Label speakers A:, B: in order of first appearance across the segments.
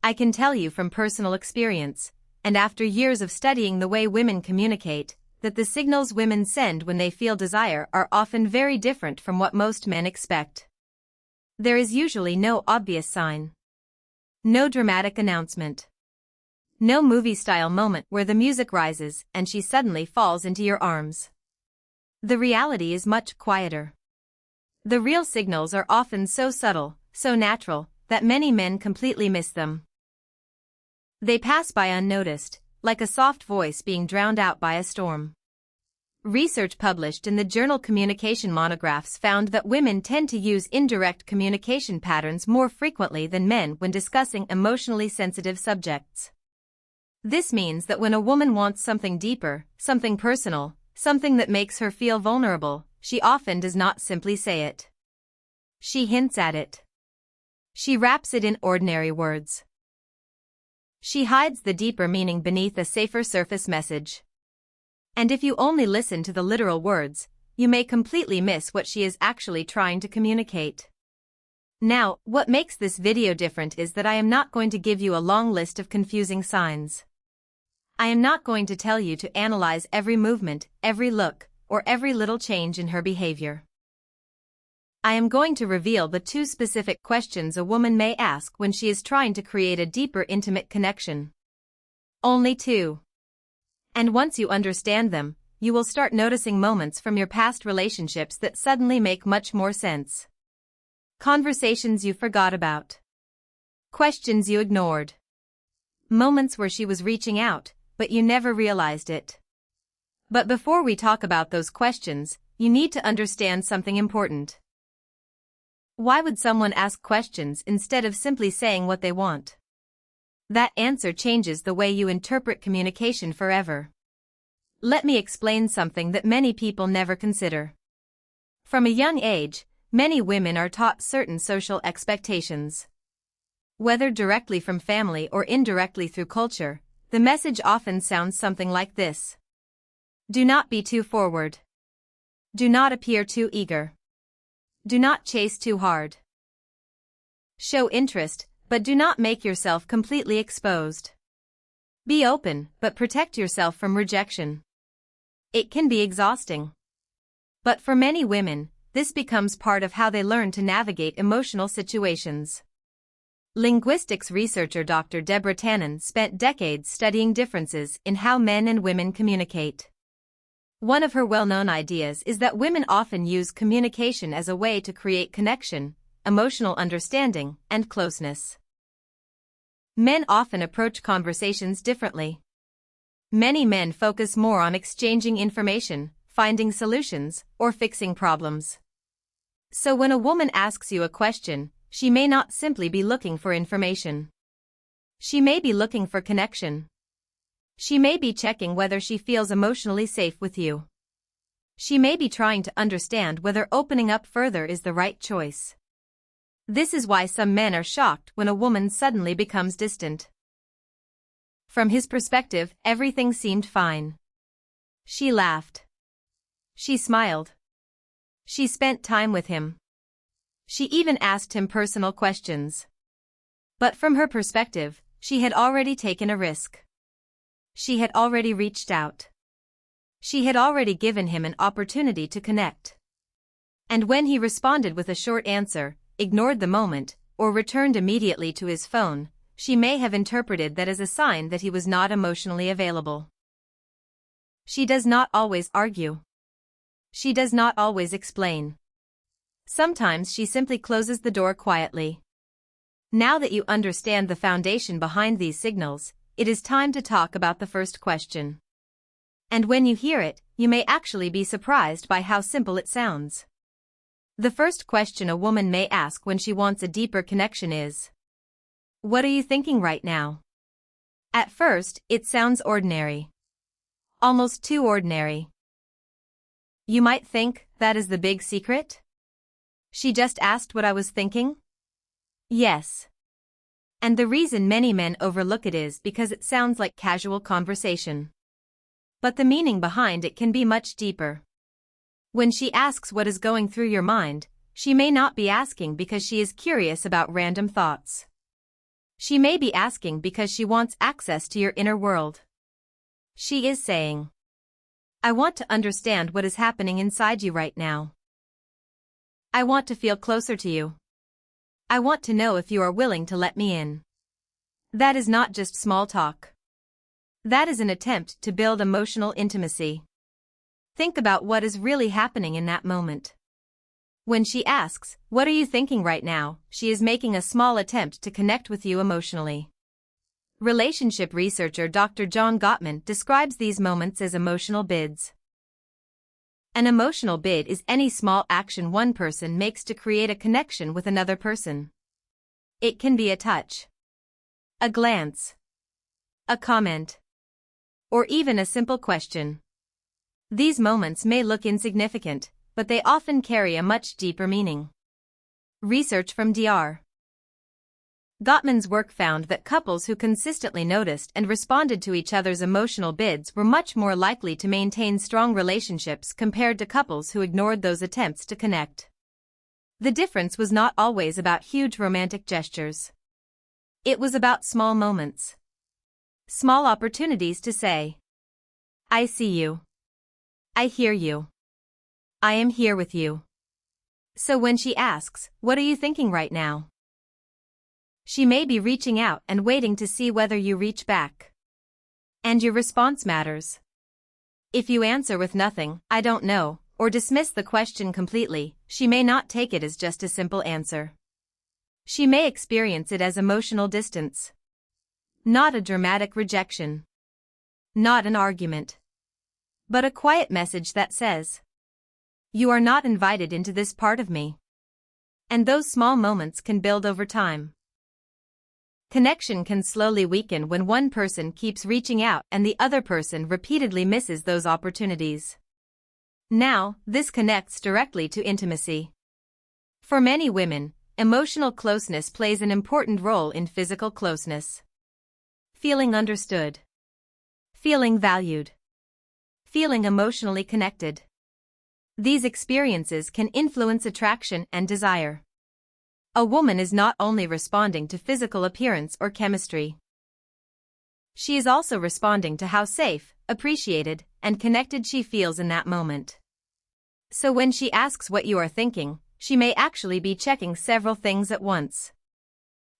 A: I can tell you from personal experience, and after years of studying the way women communicate, that the signals women send when they feel desire are often very different from what most men expect. There is usually no obvious sign. No dramatic announcement. No movie-style moment where the music rises and she suddenly falls into your arms. The reality is much quieter. The real signals are often so subtle, so natural, that many men completely miss them. They pass by unnoticed, like a soft voice being drowned out by a storm. Research published in the journal Communication Monographs found that women tend to use indirect communication patterns more frequently than men when discussing emotionally sensitive subjects. This means that when a woman wants something deeper, something personal, something that makes her feel vulnerable, she often does not simply say it. She hints at it. She wraps it in ordinary words. She hides the deeper meaning beneath a safer surface message. And if you only listen to the literal words, you may completely miss what she is actually trying to communicate. Now, what makes this video different is that I am not going to give you a long list of confusing signs. I am not going to tell you to analyze every movement, every look, or every little change in her behavior. I am going to reveal the 2 specific questions a woman may ask when she is trying to create a deeper intimate connection. Only 2. And once you understand them, you will start noticing moments from your past relationships that suddenly make much more sense. Conversations you forgot about. Questions you ignored. Moments where she was reaching out, but you never realized it. But before we talk about those questions, you need to understand something important. Why would someone ask questions instead of simply saying what they want? That answer changes the way you interpret communication forever. Let me explain something that many people never consider. From a young age, many women are taught certain social expectations. Whether directly from family or indirectly through culture, the message often sounds something like this. Do not be too forward. Do not appear too eager. Do not chase too hard. Show interest, but do not make yourself completely exposed. Be open, but protect yourself from rejection. It can be exhausting. But for many women, this becomes part of how they learn to navigate emotional situations. Linguistics researcher Dr. Deborah Tannen spent decades studying differences in how men and women communicate. One of her well-known ideas is that women often use communication as a way to create connection, emotional understanding, and closeness. Men often approach conversations differently. Many men focus more on exchanging information, finding solutions, or fixing problems. So when a woman asks you a question, she may not simply be looking for information. She may be looking for connection. She may be checking whether she feels emotionally safe with you. She may be trying to understand whether opening up further is the right choice. This is why some men are shocked when a woman suddenly becomes distant. From his perspective, everything seemed fine. She laughed. She smiled. She spent time with him. She even asked him personal questions. But from her perspective, she had already taken a risk. She had already reached out. She had already given him an opportunity to connect. And when he responded with a short answer, ignored the moment, or returned immediately to his phone, she may have interpreted that as a sign that he was not emotionally available. She does not always argue. She does not always explain. Sometimes she simply closes the door quietly. Now that you understand the foundation behind these signals, it is time to talk about the first question. And when you hear it, you may actually be surprised by how simple it sounds. The first question a woman may ask when she wants a deeper connection is, "What are you thinking right now?" At first, it sounds ordinary. Almost too ordinary. You might think, that is the big secret? She just asked what I was thinking? Yes. And the reason many men overlook it is because it sounds like casual conversation. But the meaning behind it can be much deeper. When she asks what is going through your mind, she may not be asking because she is curious about random thoughts. She may be asking because she wants access to your inner world. She is saying, I want to understand what is happening inside you right now. I want to feel closer to you. I want to know if you are willing to let me in. That is not just small talk. That is an attempt to build emotional intimacy. Think about what is really happening in that moment. When she asks, "What are you thinking right now?" she is making a small attempt to connect with you emotionally. Relationship researcher Dr. John Gottman describes these moments as emotional bids. An emotional bid is any small action one person makes to create a connection with another person. It can be a touch, a glance, a comment, or even a simple question. These moments may look insignificant, but they often carry a much deeper meaning. Research from Dr. Gottman's work found that couples who consistently noticed and responded to each other's emotional bids were much more likely to maintain strong relationships compared to couples who ignored those attempts to connect. The difference was not always about huge romantic gestures. It was about small moments. Small opportunities to say, I see you. I hear you. I am here with you. So when she asks, "What are you thinking right now?" she may be reaching out and waiting to see whether you reach back. And your response matters. If you answer with nothing, "I don't know," or dismiss the question completely, she may not take it as just a simple answer. She may experience it as emotional distance. Not a dramatic rejection. Not an argument. But a quiet message that says, you are not invited into this part of me. And those small moments can build over time. Connection can slowly weaken when one person keeps reaching out and the other person repeatedly misses those opportunities. Now, this connects directly to intimacy. For many women, emotional closeness plays an important role in physical closeness. Feeling understood. Feeling valued. Feeling emotionally connected. These experiences can influence attraction and desire. A woman is not only responding to physical appearance or chemistry. She is also responding to how safe, appreciated, and connected she feels in that moment. So when she asks what you are thinking, she may actually be checking several things at once.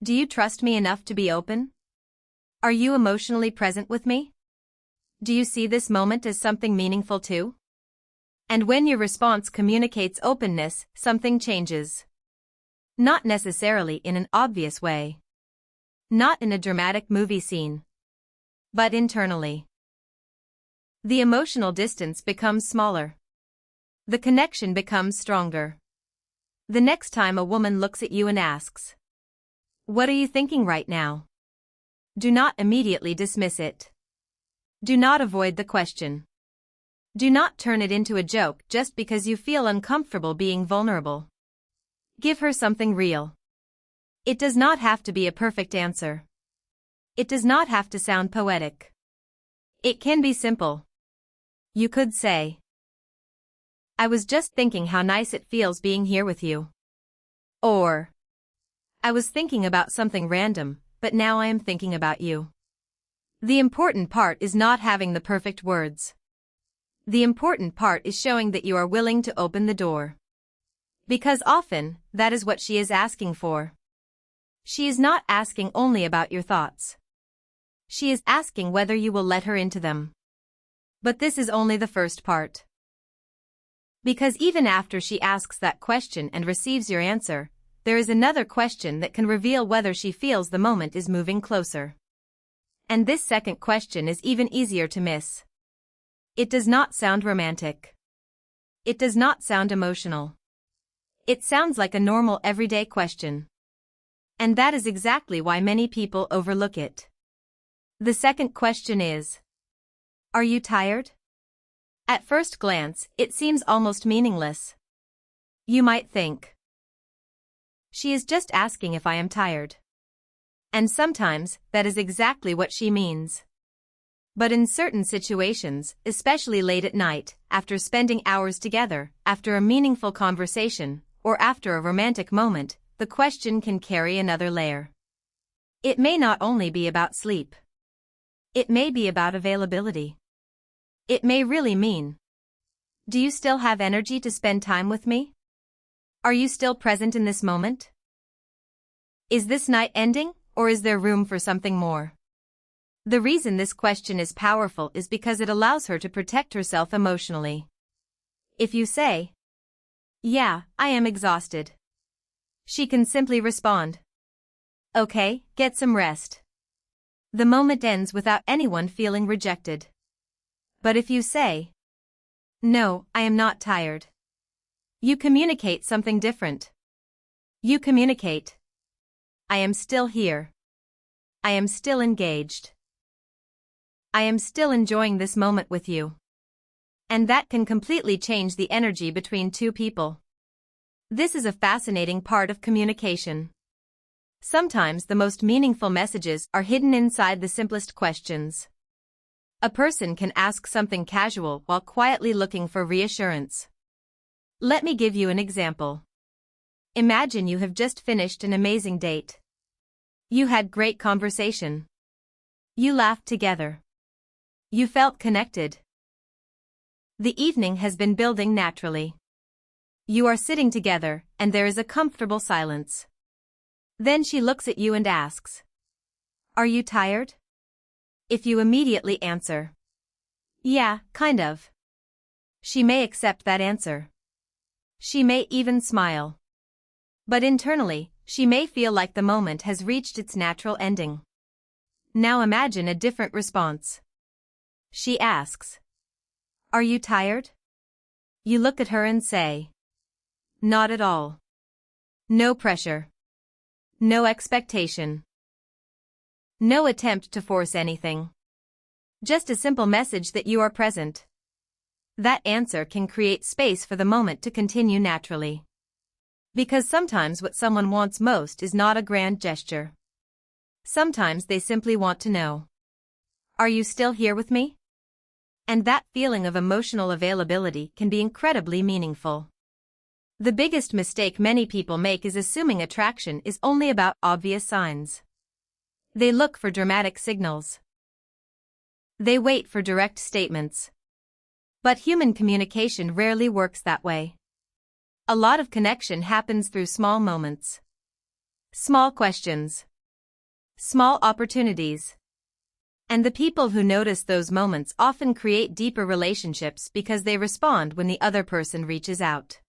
A: Do you trust me enough to be open? Are you emotionally present with me? Do you see this moment as something meaningful too? And when your response communicates openness, something changes. Not necessarily in an obvious way. Not in a dramatic movie scene. But internally. The emotional distance becomes smaller. The connection becomes stronger. The next time a woman looks at you and asks, "What are you thinking right now?" do not immediately dismiss it. Do not avoid the question. Do not turn it into a joke just because you feel uncomfortable being vulnerable. Give her something real. It does not have to be a perfect answer. It does not have to sound poetic. It can be simple. You could say, "I was just thinking how nice it feels being here with you." Or, "I was thinking about something random, but now I am thinking about you." The important part is not having the perfect words. The important part is showing that you are willing to open the door. Because often, that is what she is asking for. She is not asking only about your thoughts. She is asking whether you will let her into them. But this is only the first part. Because even after she asks that question and receives your answer, there is another question that can reveal whether she feels the moment is moving closer. And this second question is even easier to miss. It does not sound romantic. It does not sound emotional. It sounds like a normal everyday question. And that is exactly why many people overlook it. The second question is, are you tired? At first glance, it seems almost meaningless. You might think, she is just asking if I am tired. And sometimes, that is exactly what she means. But in certain situations, especially late at night, after spending hours together, after a meaningful conversation, or after a romantic moment, the question can carry another layer. It may not only be about sleep. It may be about availability. It may really mean, do you still have energy to spend time with me? Are you still present in this moment? Is this night ending, or is there room for something more? The reason this question is powerful is because it allows her to protect herself emotionally. If you say, yeah, I am exhausted, she can simply respond, okay, get some rest. The moment ends without anyone feeling rejected. But if you say, no, I am not tired, you communicate something different. You communicate, I am still here. I am still engaged. I am still enjoying this moment with you. And that can completely change the energy between two people. This is a fascinating part of communication. Sometimes the most meaningful messages are hidden inside the simplest questions. A person can ask something casual while quietly looking for reassurance. Let me give you an example. Imagine you have just finished an amazing date. You had great conversation. You laughed together. You felt connected. The evening has been building naturally. You are sitting together, and there is a comfortable silence. Then she looks at you and asks, are you tired? If you immediately answer, yeah, kind of, she may accept that answer. She may even smile. But internally, she may feel like the moment has reached its natural ending. Now imagine a different response. She asks, are you tired? You look at her and say, not at all. No pressure. No expectation. No attempt to force anything. Just a simple message that you are present. That answer can create space for the moment to continue naturally. Because sometimes what someone wants most is not a grand gesture. Sometimes they simply want to know, are you still here with me? And that feeling of emotional availability can be incredibly meaningful. The biggest mistake many people make is assuming attraction is only about obvious signs. They look for dramatic signals. They wait for direct statements. But human communication rarely works that way. A lot of connection happens through small moments. Small questions. Small opportunities. And the people who notice those moments often create deeper relationships because they respond when the other person reaches out.